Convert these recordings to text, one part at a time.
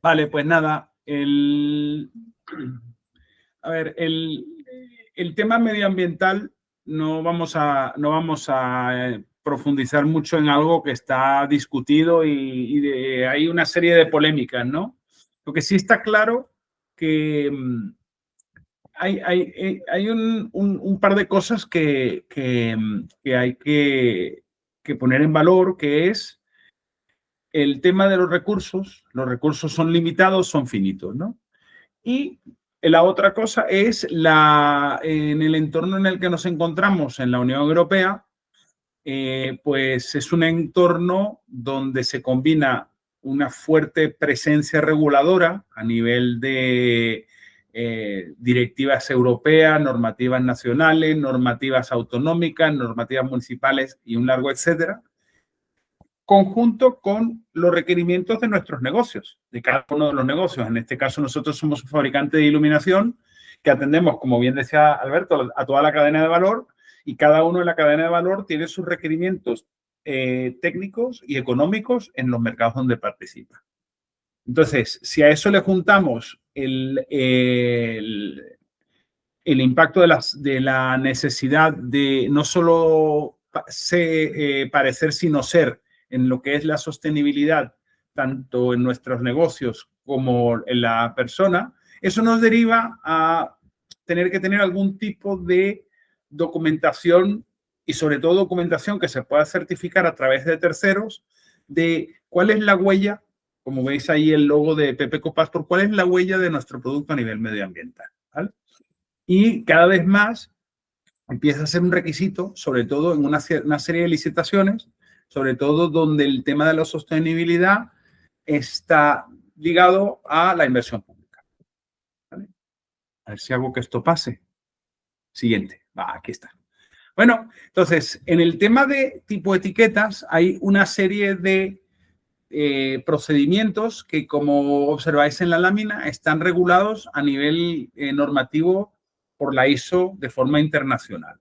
Vale, pues nada, a ver, el tema medioambiental no vamos a profundizar mucho en algo que está discutido y hay una serie de polémicas, ¿no? Lo que sí está claro que hay un par de cosas que hay que poner en valor, que es el tema de los recursos. Los recursos son limitados, son finitos, ¿no? Y la otra cosa es en el entorno en el que nos encontramos en la Unión Europea, pues es un entorno donde se combina una fuerte presencia reguladora a nivel de directivas europeas, normativas nacionales, normativas autonómicas, normativas municipales y un largo etcétera, conjunto con los requerimientos de nuestros negocios, de cada uno de los negocios. En este caso, nosotros somos un fabricante de iluminación que atendemos, como bien decía Alberto, a toda la cadena de valor, y cada uno de la cadena de valor tiene sus requerimientos técnicos y económicos en los mercados donde participa. Entonces, si a eso le juntamos el impacto de la necesidad de no solo parecer, sino ser en lo que es la sostenibilidad, tanto en nuestros negocios como en la persona, eso nos deriva a tener que tener algún tipo de documentación y sobre todo documentación que se pueda certificar a través de terceros de cuál es la huella, como veis ahí el logo de Pepeco Passport, cuál es la huella de nuestro producto a nivel medioambiental, ¿vale? Y cada vez más empieza a ser un requisito, sobre todo en una serie de licitaciones, sobre todo donde el tema de la sostenibilidad está ligado a la inversión pública. ¿Vale? A ver si hago que esto pase. Siguiente. Aquí está. Bueno, entonces, en el tema de tipo etiquetas hay una serie de procedimientos que, como observáis en la lámina, están regulados a nivel normativo por la ISO de forma internacional.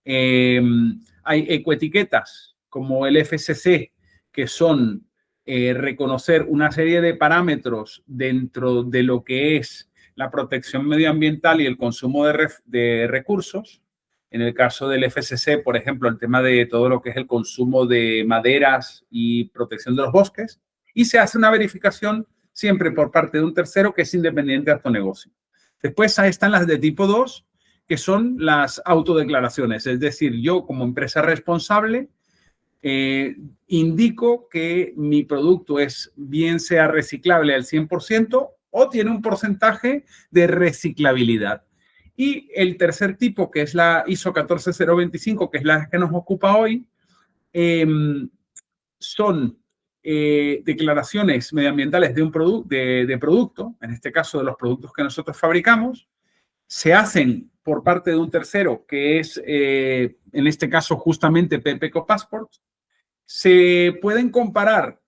Hay ecoetiquetas como el FSC, que son reconocer una serie de parámetros dentro de lo que es la protección medioambiental y el consumo de recursos. En el caso del FSC, por ejemplo, el tema de todo lo que es el consumo de maderas y protección de los bosques. Y se hace una verificación siempre por parte de un tercero que es independiente de tu negocio. Después ahí están las de tipo 2, que son las autodeclaraciones. Es decir, yo como empresa responsable indico que mi producto es bien sea reciclable al 100% o tiene un porcentaje de reciclabilidad. Y el tercer tipo, que es la ISO 14025, que es la que nos ocupa hoy, son declaraciones medioambientales de un de producto, en este caso de los productos que nosotros fabricamos, se hacen por parte de un tercero, que es, en este caso, justamente Pepeco Passport. Se pueden comparar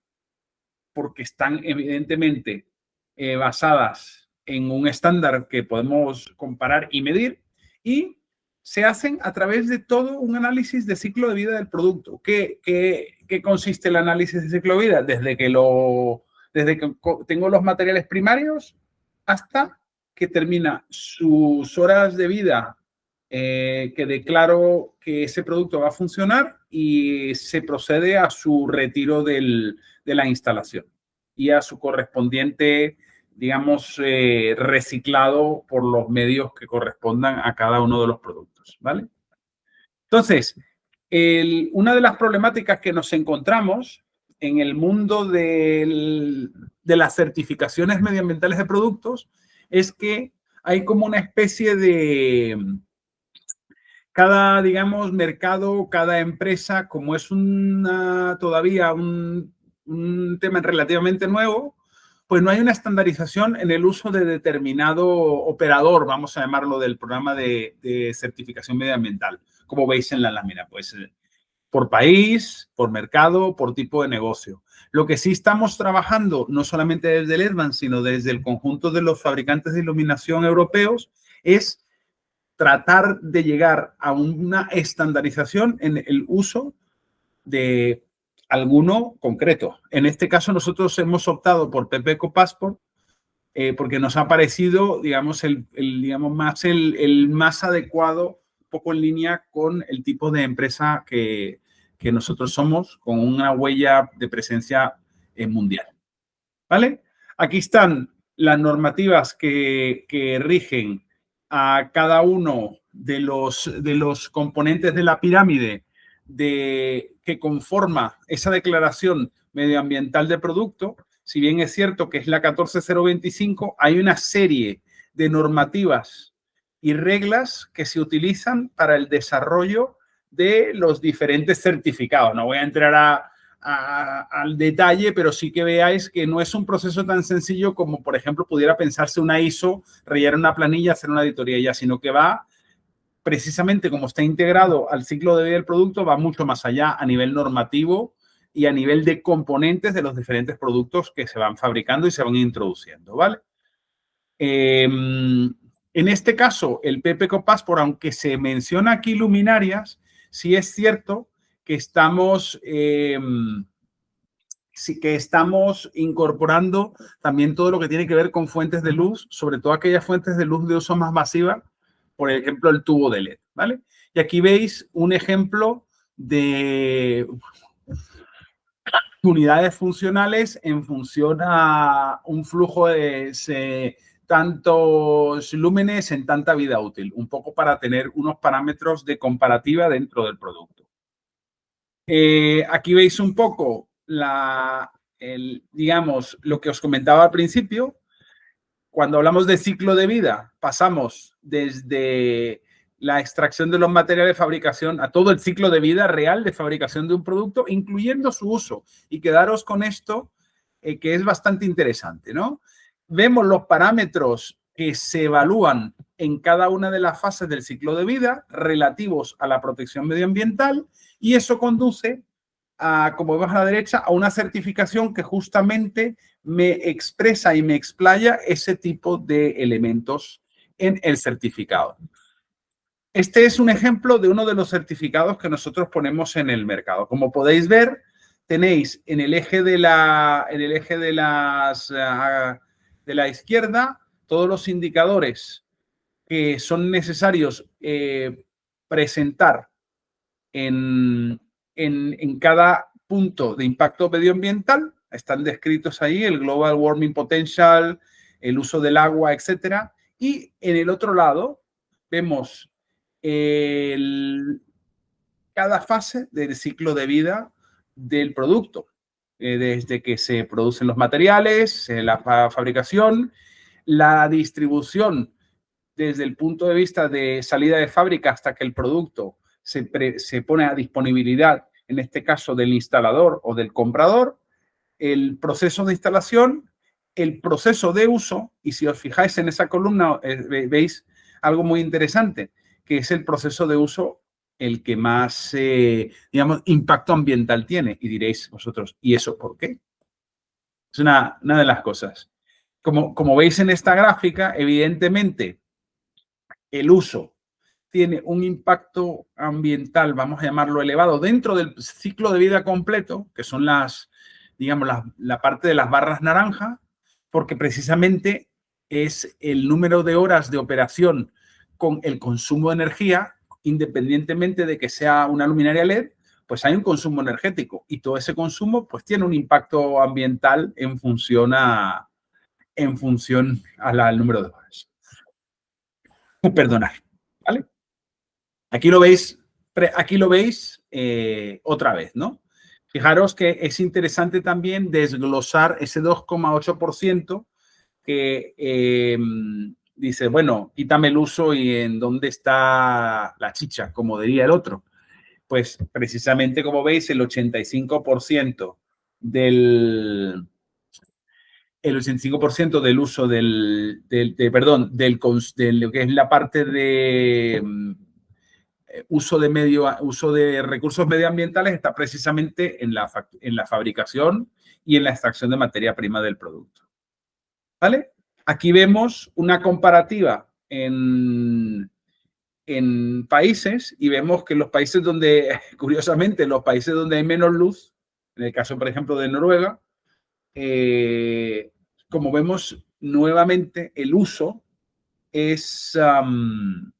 porque están evidentemente basadas en un estándar que podemos comparar y medir, y se hacen a través de todo un análisis de ciclo de vida del producto. ¿Qué consiste el análisis de ciclo de vida? Desde que tengo los materiales primarios hasta que termina sus horas de vida, que declaro que ese producto va a funcionar, y se procede a su retiro de la instalación y a su correspondiente, digamos, reciclado por los medios que correspondan a cada uno de los productos, ¿vale? Entonces, una de las problemáticas que nos encontramos en el mundo de las certificaciones medioambientales de productos es que hay como una especie de cada, digamos, mercado, cada empresa, como es todavía un tema relativamente nuevo, pues no hay una estandarización en el uso de determinado operador, vamos a llamarlo, del programa de certificación medioambiental, como veis en la lámina, pues por país, por mercado, por tipo de negocio. Lo que sí estamos trabajando, no solamente desde el EDVAN, sino desde el conjunto de los fabricantes de iluminación europeos, es tratar de llegar a una estandarización en el uso de alguno concreto. En este caso, nosotros hemos optado por Pepeco Passport porque nos ha parecido, digamos, el más adecuado, un poco en línea con el tipo de empresa que nosotros somos, con una huella de presencia mundial. ¿Vale? Aquí están las normativas que rigen a cada uno de los componentes de la pirámide que conforma esa declaración medioambiental de producto. Si bien es cierto que es la 14025, hay una serie de normativas y reglas que se utilizan para el desarrollo de los diferentes certificados. No voy a entrar al detalle, pero sí que veáis que no es un proceso tan sencillo como, por ejemplo, pudiera pensarse una ISO, rellenar una planilla, hacer una auditoría ya, sino que va precisamente como está integrado al ciclo de vida del producto, va mucho más allá a nivel normativo y a nivel de componentes de los diferentes productos que se van fabricando y se van introduciendo, ¿vale? En este caso, el PPCO Passport, aunque se menciona aquí luminarias, sí es cierto que estamos incorporando también todo lo que tiene que ver con fuentes de luz, sobre todo aquellas fuentes de luz de uso más masiva, por ejemplo, el tubo de LED, ¿vale? Y aquí veis un ejemplo de unidades funcionales en función a un flujo de tantos lúmenes en tanta vida útil, un poco para tener unos parámetros de comparativa dentro del producto. Aquí veis un poco digamos, lo que os comentaba al principio. Cuando hablamos de ciclo de vida, pasamos desde la extracción de los materiales de fabricación a todo el ciclo de vida real de fabricación de un producto, incluyendo su uso. Y quedaros con esto, que es bastante interesante, ¿no? Vemos los parámetros que se evalúan en cada una de las fases del ciclo de vida relativos a la protección medioambiental y eso conduce como vemos a la derecha, a una certificación que justamente me expresa y me explaya ese tipo de elementos en el certificado. Este es un ejemplo de uno de los certificados que nosotros ponemos en el mercado. Como podéis ver, tenéis en el eje de la izquierda todos los indicadores que son necesarios presentar en cada punto de impacto medioambiental. Están descritos ahí el Global Warming Potential, el uso del agua, etcétera. Y en el otro lado vemos cada fase del ciclo de vida del producto, desde que se producen los materiales, la fabricación, la distribución desde el punto de vista de salida de fábrica hasta que el producto se pone a disponibilidad, en este caso del instalador o del comprador, el proceso de instalación, el proceso de uso, y si os fijáis en esa columna, veis algo muy interesante, que es el proceso de uso el que más, digamos, impacto ambiental tiene. Y diréis vosotros, ¿y eso por qué? Es una de las cosas. Como veis en esta gráfica, evidentemente, el uso tiene un impacto ambiental, vamos a llamarlo elevado, dentro del ciclo de vida completo, que son digamos, la parte de las barras naranja, porque precisamente es el número de horas de operación con el consumo de energía, independientemente de que sea una luminaria LED, pues hay un consumo energético y todo ese consumo pues tiene un impacto ambiental en función al número de horas. Perdonad, ¿vale? Aquí lo veis otra vez, ¿no? Fijaros que es interesante también desglosar ese 2,8% que dice, bueno, quítame el uso y en dónde está la chicha, como diría el otro. Pues precisamente, como veis, el 85% del uso de lo que es la parte de uso de recursos medioambientales está precisamente en la fabricación y en la extracción de materia prima del producto. ¿Vale? Aquí vemos una comparativa en países y vemos que los países donde, curiosamente, los países donde hay menos luz, en el caso, por ejemplo, de Noruega, como vemos, nuevamente el uso es un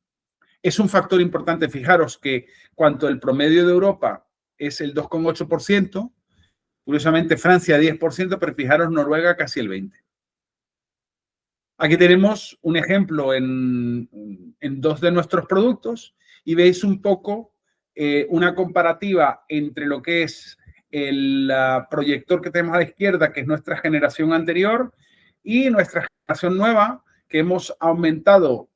factor importante. Fijaros que cuanto el promedio de Europa es el 2,8%, curiosamente Francia 10%, pero fijaros Noruega casi el 20%. Aquí tenemos un ejemplo en dos de nuestros productos y veis un poco una comparativa entre lo que es el proyector que tenemos a la izquierda, que es nuestra generación anterior, y nuestra generación nueva, que hemos aumentado,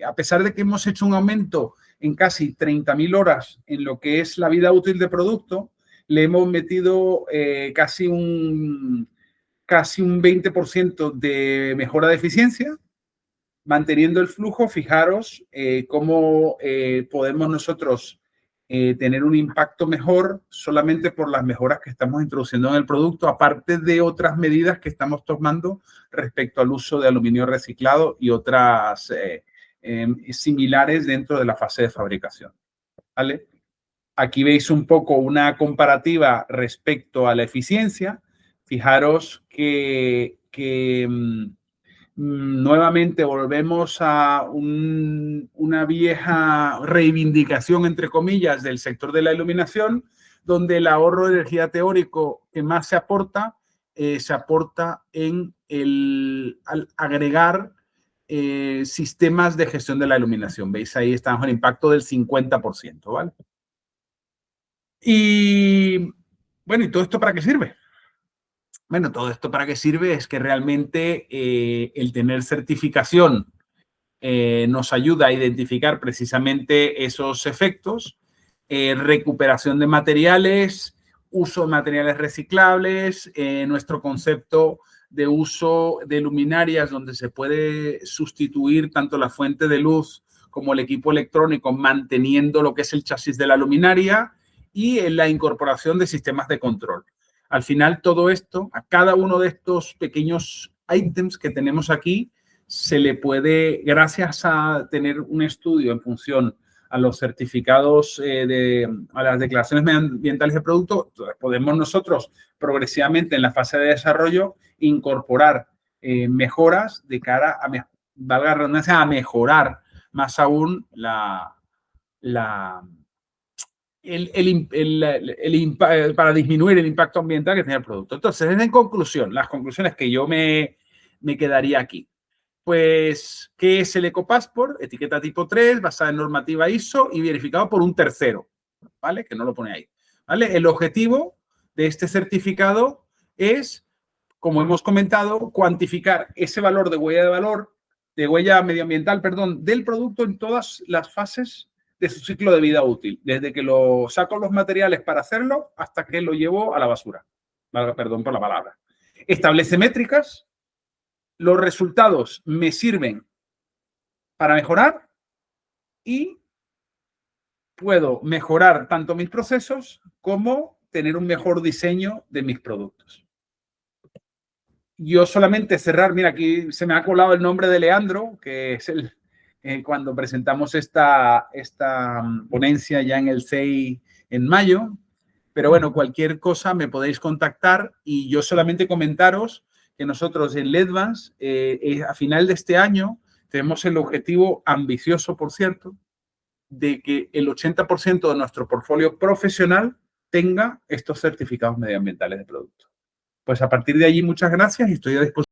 a pesar de que hemos hecho un aumento en casi 30.000 horas en lo que es la vida útil de producto, le hemos metido casi un 20% de mejora de eficiencia, manteniendo el flujo. Fijaros cómo podemos nosotros tener un impacto mejor solamente por las mejoras que estamos introduciendo en el producto, aparte de otras medidas que estamos tomando respecto al uso de aluminio reciclado y otras similares dentro de la fase de fabricación. ¿Vale? Aquí veis un poco una comparativa respecto a la eficiencia. Fijaros que nuevamente volvemos a una vieja reivindicación, entre comillas, del sector de la iluminación, donde el ahorro de energía teórico que más se aporta en al agregar sistemas de gestión de la iluminación. ¿Veis? Ahí estamos en el impacto del 50%, ¿vale? Y bueno, ¿y todo esto para qué sirve? Bueno, todo esto para qué sirve es que realmente el tener certificación nos ayuda a identificar precisamente esos efectos, recuperación de materiales, uso de materiales reciclables, nuestro concepto de uso de luminarias donde se puede sustituir tanto la fuente de luz como el equipo electrónico manteniendo lo que es el chasis de la luminaria y la incorporación de sistemas de control. Al final, todo esto, a cada uno de estos pequeños ítems que tenemos aquí, se le puede, gracias a tener un estudio en función a los certificados, a las declaraciones ambientales de producto, podemos nosotros progresivamente en la fase de desarrollo incorporar mejoras de cara a, valga la redundancia, a mejorar más aún para disminuir el impacto ambiental que tiene el producto. Entonces, en conclusión, las conclusiones que yo me quedaría aquí. Pues, ¿qué es el EcoPassport? Etiqueta tipo 3, basada en normativa ISO y verificado por un tercero, ¿vale? Que no lo pone ahí, ¿vale? El objetivo de este certificado es, como hemos comentado, cuantificar ese valor de huella medioambiental, perdón, del producto en todas las fases de su ciclo de vida útil, desde que lo saco los materiales para hacerlo hasta que lo llevo a la basura. Perdón por la palabra. Establece métricas. Los resultados me sirven para mejorar y puedo mejorar tanto mis procesos como tener un mejor diseño de mis productos. Yo solamente cerrar, mira, aquí se me ha colado el nombre de Leandro, que es cuando presentamos esta ponencia ya en el CEI en mayo. Pero bueno, cualquier cosa me podéis contactar y yo solamente comentaros que nosotros en LEDvance, a final de este año, tenemos el objetivo ambicioso, por cierto, de que el 80% de nuestro portfolio profesional tenga estos certificados medioambientales de producto. Pues a partir de allí, muchas gracias y estoy a disposición.